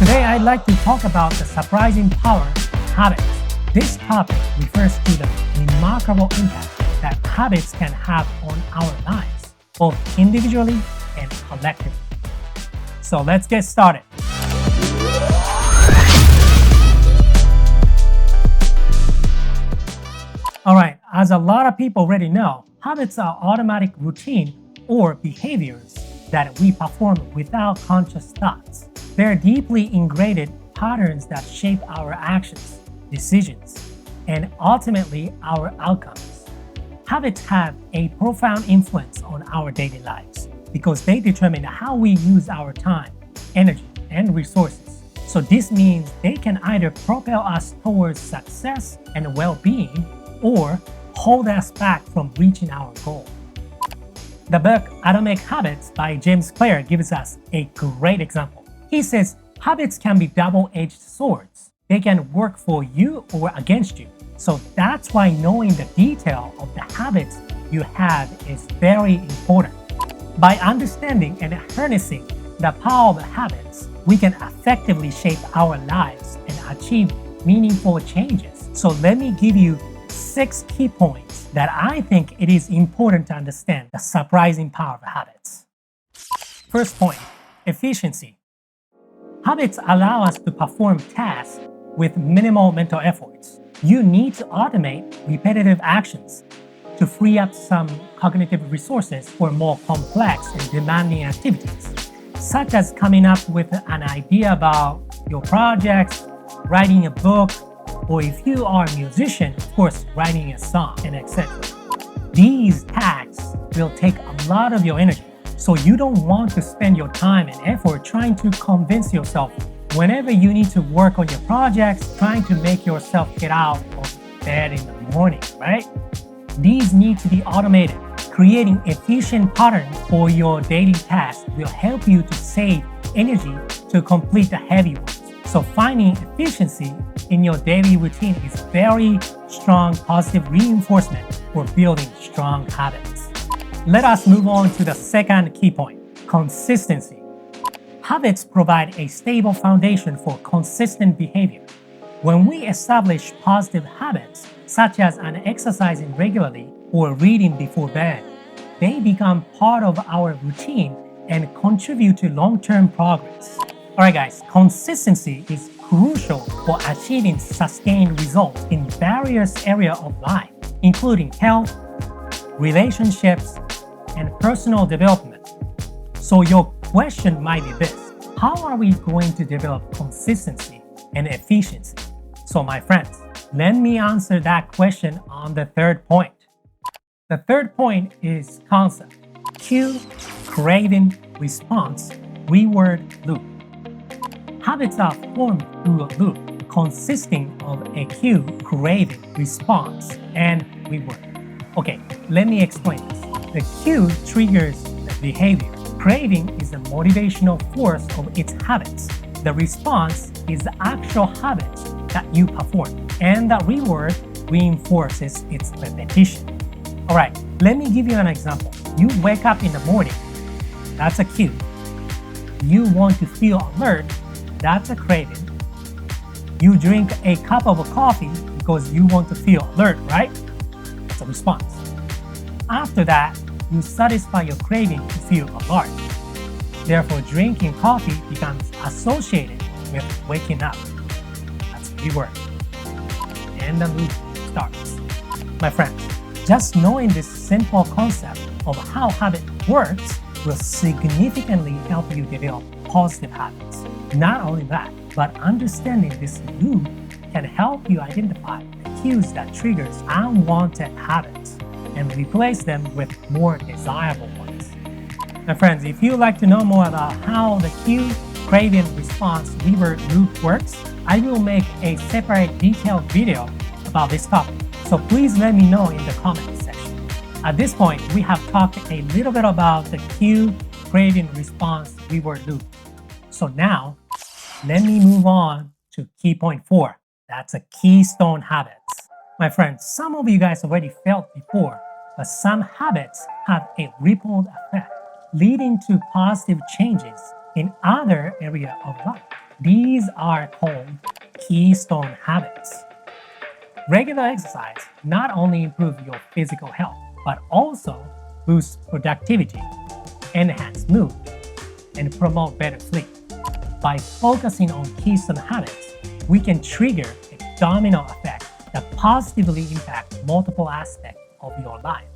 Today, I'd like to talk about the surprising power of habits. This topic refers to the remarkable impact that habits can have on our lives, both individually and collectively. So let's get started. All right, as a lot of people already know, habits are automatic routine or behaviors that we perform without conscious thoughts. They're deeply ingrained patterns that shape our actions, decisions, and ultimately our outcomes. Habits have a profound influence on our daily lives because they determine how we use our time, energy, and resources. So this means they can either propel us towards success and well-being or hold us back from reaching our goal. The book Atomic Habits by James Clear gives us a great example. He says habits can be double-edged swords. They can work for you or against you. So that's why knowing the detail of the habits you have is very important. By understanding and harnessing the power of habits, we can effectively shape our lives and achieve meaningful changes. So let me give you 6 key points that I think it is important to understand the surprising power of habits. First point, efficiency. Habits allow us to perform tasks with minimal mental efforts. You need to automate repetitive actions to free up some cognitive resources for more complex and demanding activities, such as coming up with an idea about your projects, writing a book, or if you are a musician, of course, writing a song, and etc. These tasks will take a lot of your energy, so you don't want to spend your time and effort trying to convince yourself whenever you need to work on your projects, trying to make yourself get out of bed in the morning, right? These need to be automated. Creating efficient patterns for your daily tasks will help you to save energy to complete the heavy ones. So finding efficiency in your daily routine is very strong positive reinforcement for building strong habits. Let us move on to the second key point, consistency. Habits provide a stable foundation for consistent behavior. When we establish positive habits, such as exercising regularly or reading before bed, they become part of our routine and contribute to long-term progress. Alright guys, consistency is crucial for achieving sustained results in various areas of life, including health, relationships, and personal development. So your question might be this: how are we going to develop consistency and efficiency? So my friends, let me answer that question on the third point. The third point is concept, Cue-Craving-Response-Reward Loop. Habits are formed through a loop consisting of a cue, craving, response, and reward. Okay, let me explain this. The cue triggers the behavior. Craving is the motivational force of its habits. The response is the actual habits that you perform. And the reward reinforces its repetition. Alright, let me give you an example. You wake up in the morning, that's a cue. You want to feel alert, that's a craving. You drink a cup of coffee because you want to feel alert, right? That's a response. After that, you satisfy your craving to feel alert. Therefore, drinking coffee becomes associated with waking up. That's a reward. And the loop starts. My friends, just knowing this simple concept of how habit works will significantly help you develop positive habits. Not only that, but understanding this loop can help you identify the cues that triggers unwanted habits and replace them with more desirable ones. My friends, if you'd like to know more about how the Cue-Craving-Response-Reward Loop works, I will make a separate detailed video about this topic. So please let me know in the comment section. At this point, we have talked a little bit about the Cue-Craving-Response-Reward Loop. So now, let me move on to key point 4. That's a Keystone Habits. My friends, some of you guys already felt before, but some habits have a ripple effect, leading to positive changes in other areas of life. These are called Keystone Habits. Regular exercise not only improves your physical health, but also boosts productivity, enhance mood, and promote better sleep. By focusing on Keystone Habits, we can trigger a domino effect that positively impacts multiple aspects of your lives.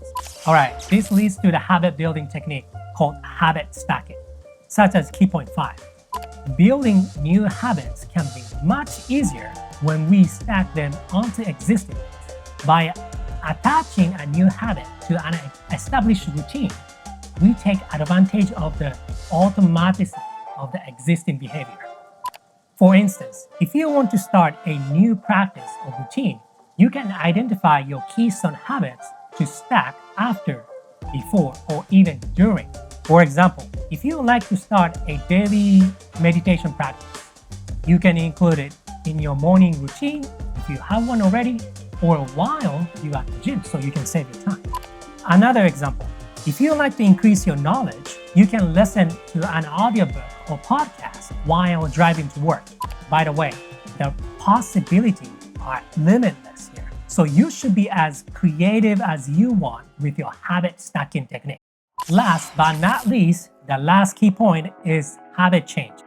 Alright, this leads to the habit building technique called habit stacking, such as key point 5. Building new habits can be much easier when we stack them onto existing ones. By attaching a new habit to an established routine, we take advantage of the automaticity of the existing behavior. For instance, if you want to start a new practice or routine, you can identify your keystone habits to stack after, before, or even during. For example, if you would like to start a daily meditation practice, you can include it in your morning routine if you have one already, or while you're at the gym so you can save your time. Another example, if you like to increase your knowledge, you can listen to an audiobook or podcast while driving to work. By the way, the possibilities are limitless here, so you should be as creative as you want with your habit stacking technique. Last but not least, the last key point is habit change.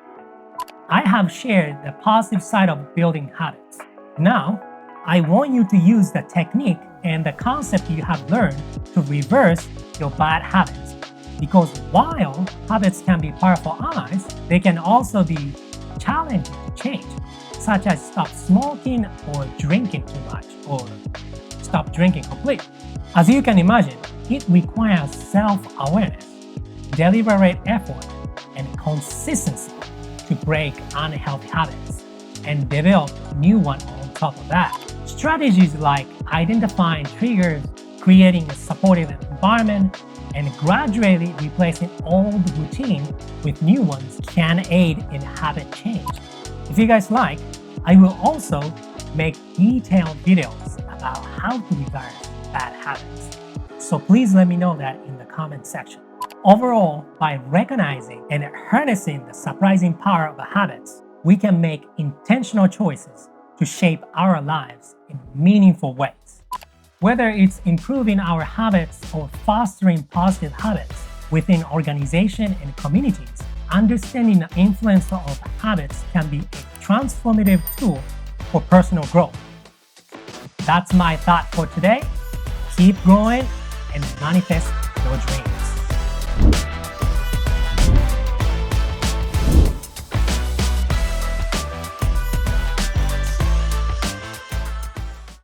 I have shared the positive side of building habits. Now, I want you to use the technique and the concept you have learned to reverse your bad habits. Because while habits can be powerful allies, they can also be challenging to change, such as stop smoking or drinking too much, or stop drinking completely. As you can imagine, it requires self-awareness, deliberate effort, and consistency to break unhealthy habits and develop new ones on top of that. Strategies like identifying triggers, creating a supportive environment, and gradually replacing old routines with new ones can aid in habit change. If you guys like, I will also make detailed videos about how to reverse bad habits. So please let me know that in the comment section. Overall, by recognizing and harnessing the surprising power of the habits, we can make intentional choices to shape our lives in meaningful ways. Whether it's improving our habits or fostering positive habits within organizations and communities, understanding the influence of habits can be a transformative tool for personal growth. That's my thought for today. Keep growing and manifest your dreams.